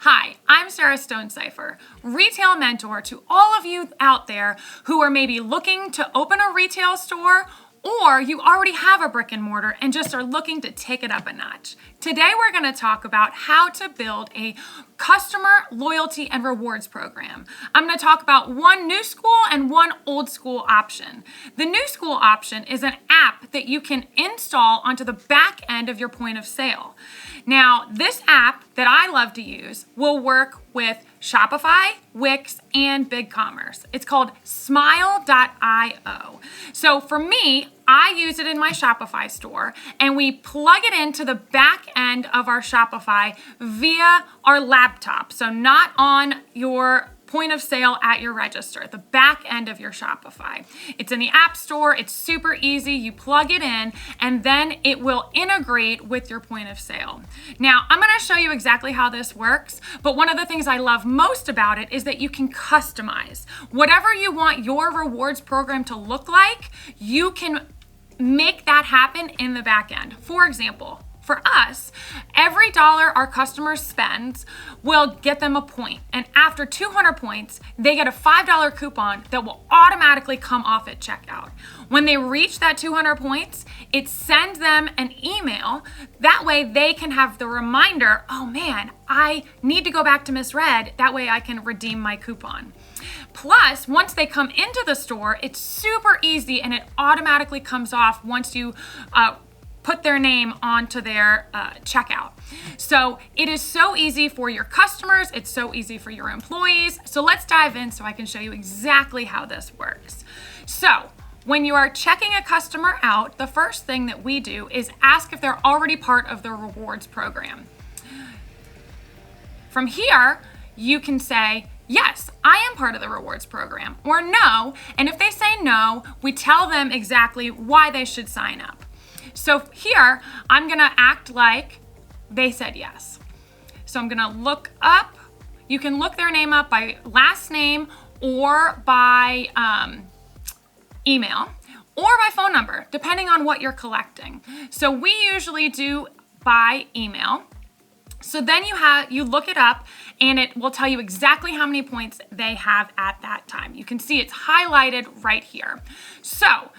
Hi, I'm Sarah Stonecipher, retail mentor to all of you out there who are maybe looking to open a retail store, or you already have a brick and mortar and just are looking to take it up a notch. Today we're going to talk about how to build a customer loyalty and rewards program. I'm going to talk about one new school and one old school option. The new school option is an app that you can install onto the back end of your point of sale. Now, this app that I love to use will work with Shopify, Wix, and BigCommerce. It's called smile.io. So for me, I use it in my Shopify store, and we plug it into the back end of our Shopify via our laptop. So not on your point of sale at your register, the back end of your Shopify. It's in the App Store. It's super easy. You plug it in, and then it will integrate with your point of sale. Now, I'm going to show you exactly how this works, but one of the things I love most about it is that you can customize. Whatever you want your rewards program to look like, you can make that happen in the back end. For example, for us, every dollar our customers spend will get them a point. And after 200 points, they get a $5 coupon that will automatically come off at checkout. When they reach that 200 points, it sends them an email. That way they can have the reminder, oh man, I need to go back to Miss Red. That way I can redeem my coupon. Plus, once they come into the store, it's super easy and it automatically comes off once you put their name onto their checkout. So it is so easy for your customers. It's so easy for your employees. So let's dive in so I can show you exactly how this works. So when you are checking a customer out, the first thing that we do is ask if they're already part of the rewards program. From here, you can say, yes, I am part of the rewards program, or no. And if they say no, we tell them exactly why they should sign up. So here, I'm gonna act like they said yes. So I'm gonna look up, you can look their name up by last name or by email or by phone number, depending on what you're collecting. So we usually do by email. So then you look it up and it will tell you exactly how many points they have at that time. You can see it's highlighted right here. So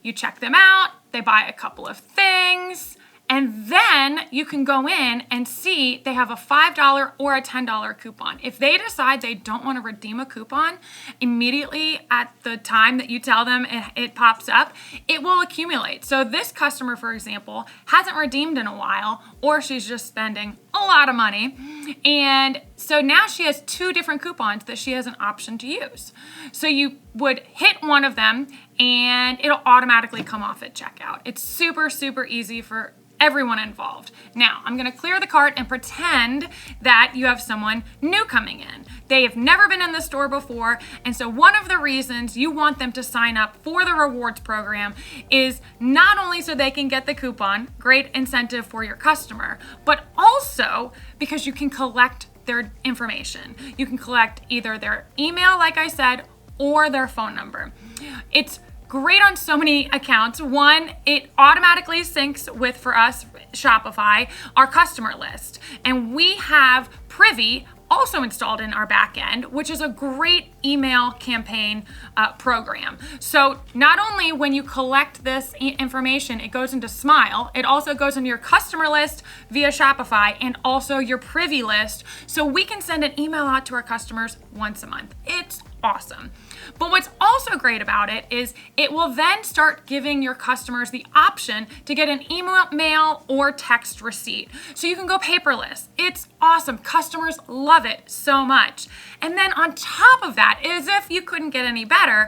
you check them out, they buy a couple of things, and then you can go in and see they have a $5 or a $10 coupon. If they decide they don't want to redeem a coupon immediately at the time that you tell them it pops up, it will accumulate. So this customer, for example, hasn't redeemed in a while, or she's just spending a lot of money. And so now she has two different coupons that she has an option to use. So you would hit one of them and it'll automatically come off at checkout. It's super, super easy for everyone involved. Now, I'm gonna clear the cart and pretend that you have someone new coming in. They have never been in the store before, and so one of the reasons you want them to sign up for the rewards program is not only so they can get the coupon, great incentive for your customer, but also because you can collect their information. You can collect either their email, like I said, or their phone number. It's great on so many accounts. One, it automatically syncs with, for us, Shopify, our customer list. And we have Privy also installed in our back end, which is a great email campaign program. So not only when you collect this information, it goes into Smile, it also goes into your customer list via Shopify and also your Privy list. So we can send an email out to our customers once a month. It's awesome. But what's also great about it is it will then start giving your customers the option to get an email or text receipt. So you can go paperless. It's awesome. Customers love it so much. And then on top of that, as if you couldn't get any better,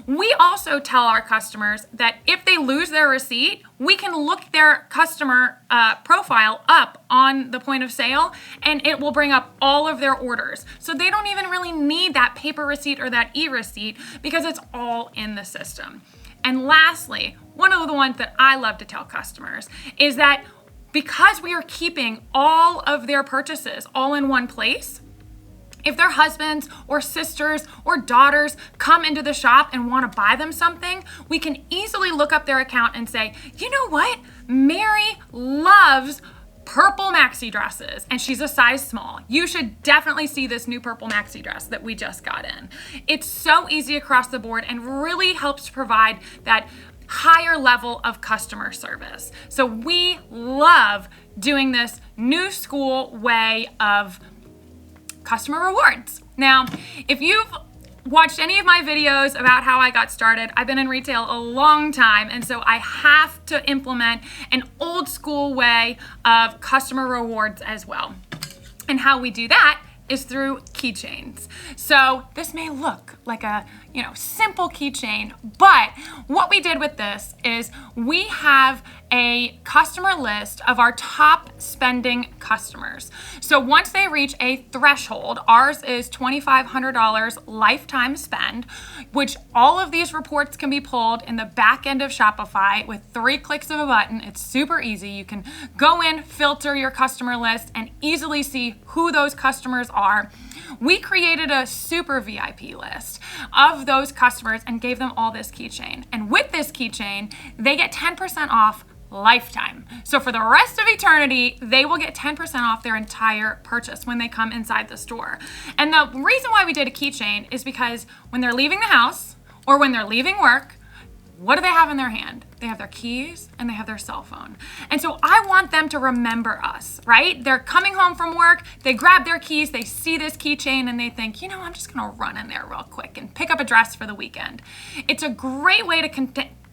we also tell our customers that if they lose their receipt, we can look their customer profile up on the point of sale and it will bring up all of their orders. So they don't even really need that paper receipt or that e-receipt because it's all in the system. And lastly, one of the ones that I love to tell customers is that because we are keeping all of their purchases all in one place, if their husbands or sisters or daughters come into the shop and want to buy them something, we can easily look up their account and say, you know what? Mary loves purple maxi dresses, and she's a size small. You should definitely see this new purple maxi dress that we just got in. It's so easy across the board and really helps to provide that higher level of customer service. So we love doing this new school way of customer rewards. Now, if you've watched any of my videos about how I got started, I've been in retail a long time, and so I have to implement an old school way of customer rewards as well. And how we do that is through keychains. So this may look like a, simple keychain, but what we did with this is we have a customer list of our top spending customers. So once they reach a threshold, ours is $2,500 lifetime spend, which all of these reports can be pulled in the back end of Shopify with 3 clicks of a button. It's super easy. You can go in, filter your customer list, and easily see who those customers are. We created a super VIP list of those customers and gave them all this keychain. And with this keychain, they get 10% off lifetime. So for the rest of eternity, they will get 10% off their entire purchase when they come inside the store. And the reason why we did a keychain is because when they're leaving the house or when they're leaving work, what do they have in their hand? They have their keys and they have their cell phone. And so I want them to remember us, right? They're coming home from work, they grab their keys, they see this keychain and they think, I'm just gonna run in there real quick and pick up a dress for the weekend. It's a great way to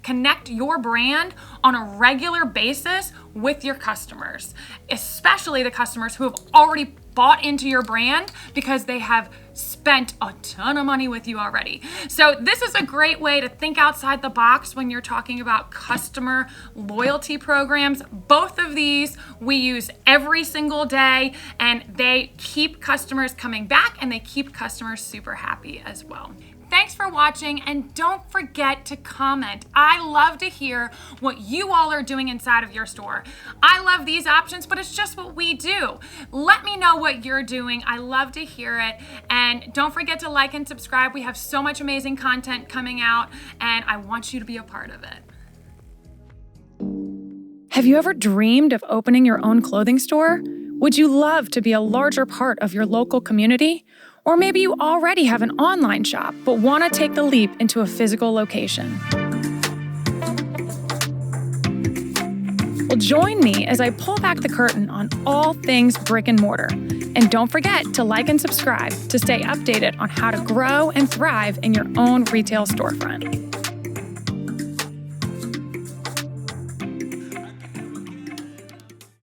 connect your brand on a regular basis with your customers, especially the customers who have already bought into your brand because they have spent a ton of money with you already. So this is a great way to think outside the box when you're talking about customer loyalty programs. Both of these we use every single day, and they keep customers coming back and they keep customers super happy as well. Thanks for watching, and don't forget to comment. I love to hear what you all are doing inside of your store. I love these options, but it's just what we do. Let me know what you're doing. I love to hear it. And don't forget to like and subscribe. We have so much amazing content coming out, and I want you to be a part of it. Have you ever dreamed of opening your own clothing store? Would you love to be a larger part of your local community? Or maybe you already have an online shop but want to take the leap into a physical location. Well, join me as I pull back the curtain on all things brick and mortar. And don't forget to like and subscribe to stay updated on how to grow and thrive in your own retail storefront.